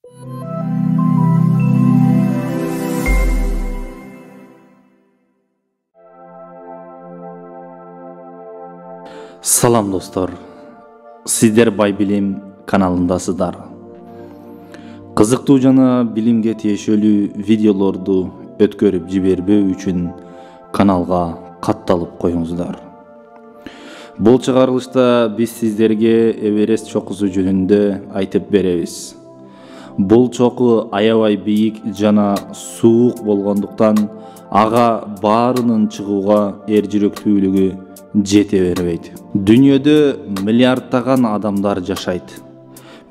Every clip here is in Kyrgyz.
Salam dostlar, sizler Baybilim kanalındasыздар. Кызыктуу жана билимге тиешелүү видеолорду өткөрүп жибербөө үчүн каналга катталып коюңуздар. Бул чыгарылышта биз сиздерге Эверест чокусу жөнүндө айтып беребиз. Бул чоку аябай бийик жана суук болгондуктан ага баарынын чыгууга эржирөктүүлүгү жете бербейт. Дүйнөдө миллиарддаган адамдар жашайт.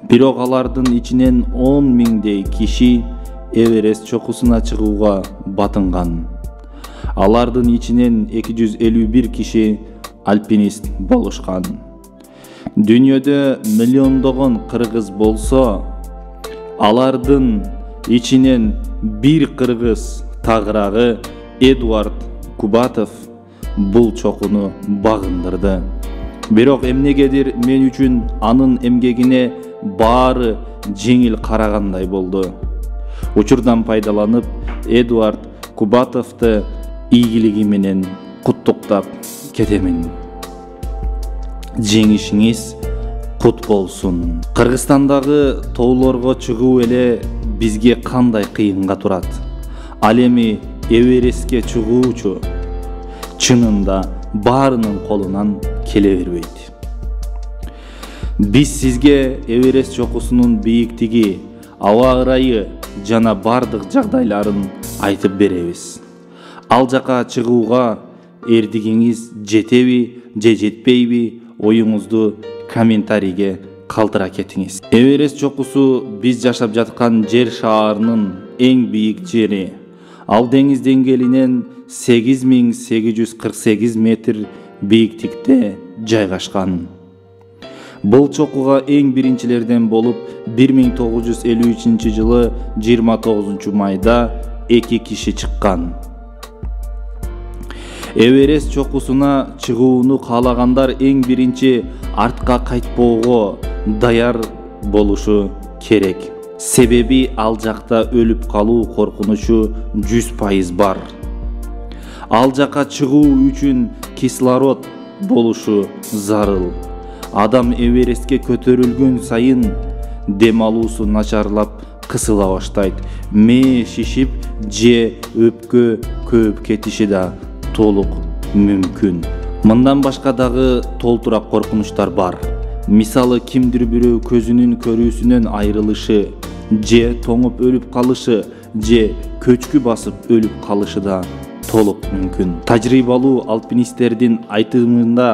Бирок алардын ичинен 10 миңдей киши Эверест чокусуна чыгууга батынган. Алардын ичинен 251 киши альпинист болушкан. Дүйнөдө миллиондогон кыргыз болсо, алардын ичинен бир кыргыз тагырагы Эдуард Кубатов бул чокуну багындырды. Бирок эмнегедир мен үчүн анын эмгегине баары жеңил карагандай болду. Учурдан пайдаланып, Эдуард Кубатовду ийгилиги менен куттуктап кетемин. Жеңишиңиз кут болсун. Кыргызстандагы тоолорго чыгуу эле бизге кандай кыйынга турат. Ал эми Эверестке чыгуучу чынында баарынын колунан келе бербейт. Биз сизге Эверест чокусунун бийиктиги, аба ырайы жана бардык жагдайларын айтып беребиз. Ал жака чыгууга эрдигиңиз жетеби же жетпейби, оюңузду комментарийге калтыра кетиңиз. Эверест чокусу биз жашап жаткан жер шаарынын эң бийик жери. Ал деңиз деңгээлинен 8848 метр бийиктикте жайгашкан. Бул чокуга эң биринчилерден болуп 1953 жылы 29 майда 2 киши чыккан. Эверест чокусуна чыгууну каалагандар эң биринчи артка кайтпоого даяр болушу керек. Себеби ал жакта өлүп калуу коркунучу 100% бар. Ал жака чыгуу үчүн кислород болушу зарыл. Адам Эверестке көтөрүлгөн сайын дем алуусу начарлап кысыла баштайт. Мээ шишип же өпкө көөп кетиши да толук мүмкүн. Мындан башка дагы толтурак коркунучтар бар. Мисалы, кимдир бирөө көзүнүн көрүүсүнөн айрылышы, же тоңуп өлүп калышы, же көчкү басып өлүп калышы да толук мүмкүн. Тажрыйбалуу альпинисттердин айтымында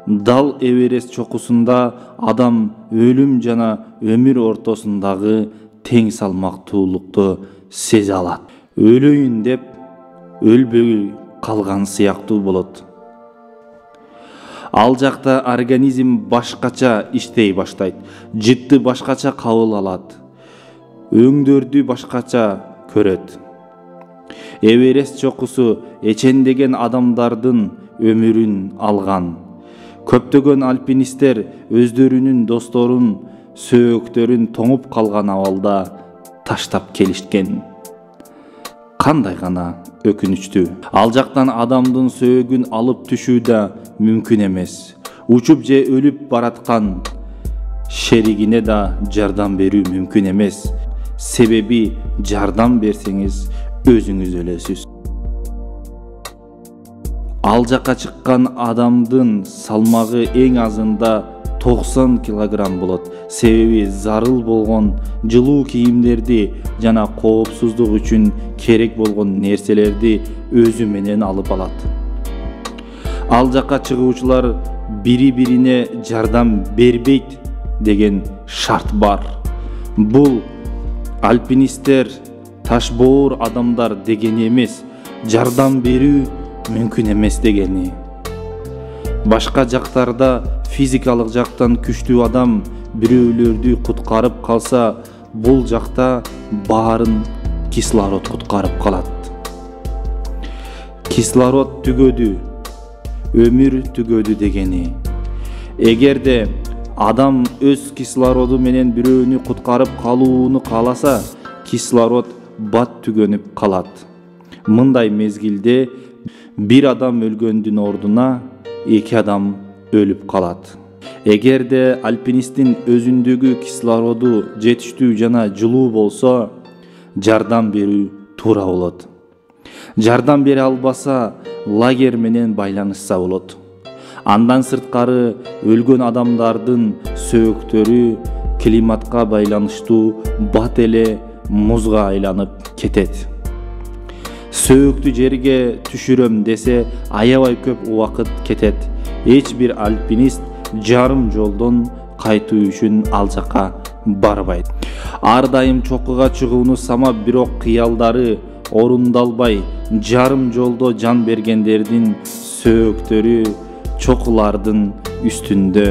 дал Эверест чокусунда адам өлүм жана өмүр ортосундагы тең салмактуулукту сезе алат. Өлөйүн деп өлбөй калган сыяктуу болот. Ал жакта организм башкача иштей баштайт. Жытты башкача кабыл алат. Өңдөрдү башкача көрөт. Эверест чокусу эчендеген адамдардын өмүрүн алган. Көптөгөн альпинисттер өздөрүнүн досторун, сөөктөрүн тоңуп калган абалда таштап келишкен. Кандай гана өкүнүчтүү. Ал жактан адамдын сөөгүн алып түшүү да мүмкүн эмес. Учуп же өлүп бараткан шеригине да жардам берүү мүмкүн эмес. Себеби жардам берсеңиз өзүңүз өлөсүз. Ал жака чыккан адамдын салмагы эң азында 90 килограмм болот. Себеби зарыл болгон жылуу кийимдерди жана коопсуздук үчүн керек болгон нерселерди өзү менен алып алат. Ал жака чыгуучулар бири-бирине жардам бербейт деген шарт бар. Бул альпинисттер ташбоор адамдар дегени эмес, жардам берүү мүмкүн эмес дегени. Башка жактарда физикалык жактан күчтүү адам бирөөлөрдү куткарып калса, бул жакта баарын кислород куткарып калат. Кислород түгөдү, өмүр түгөдү дегени. Эгерде адам өз кислороду менен бирөөнү куткарып калууну кааласа, кислород бат түгөнүп калат. Мындай мезгилде бир адам өлгөндүн ордуна 2 адам өлүп калат. Эгерде альпинисттин өзүндөгү кислороду жетиштүү жана жылуу болсо, жардам берүү туура болот. Жардам бере албаса, лагерь менен байланышса болот. Андан сырткары өлгөн адамдардын сөөктөрү климатка байланыштуу бат эле музга айланып кетет. Сөөктү жерге түшүрөм десе, аябай көп убакыт кетет. Эч бир альпинист жарым жолдон кайтуу үчүн ал жака барбайт. Ар дайым чокуга чыгууну самап, бирок кыялдары орундалбай, жарым жолдо жан бергендердин сөөктөрү чокулардын үстүндө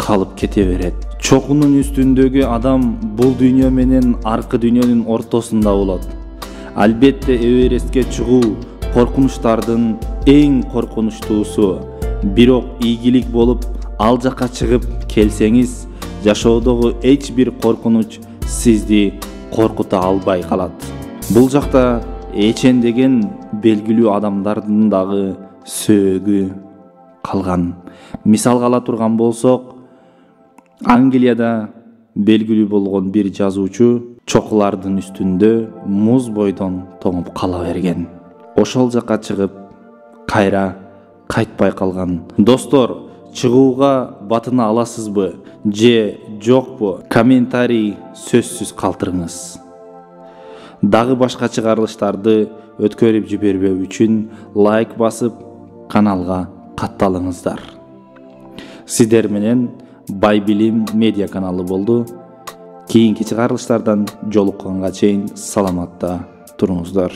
калып кете берет. Чокунун үстүндөгү адам бул дүйнө менен аркы дүйнөнүн ортосунда болот. Албетте Эверестке чыгуу коркунучтардын эң коркунучтуусу. Бирок ийгилик болуп, ал жака чыгып келсеңиз, жашоодогу эч бир коркунуч сизди коркута албай калат. Бул жакта эчендеген белгилүү адамдардын дагы сөөгү калган. Мисалга ала турган болсок, Англияда белгилүү болгон бир жазуучу чокулардын үстүндө муз бойдон тоңуп кала берген. Ошол жака чыгып, кайра кайтпай калган. Достор, чыгууга батына аласызбы же жокпу? Комментарий сөзсүз калтырыңыз. Дагы башка чыгарылыштарды өткөрүп жибербөө үчүн лайк басып, каналга катталыңыздар. Сиздер менен Байбилим медиа каналы болду. Кийинки чыгарылыштардан жолукканга чейин саламатта туруңуздар.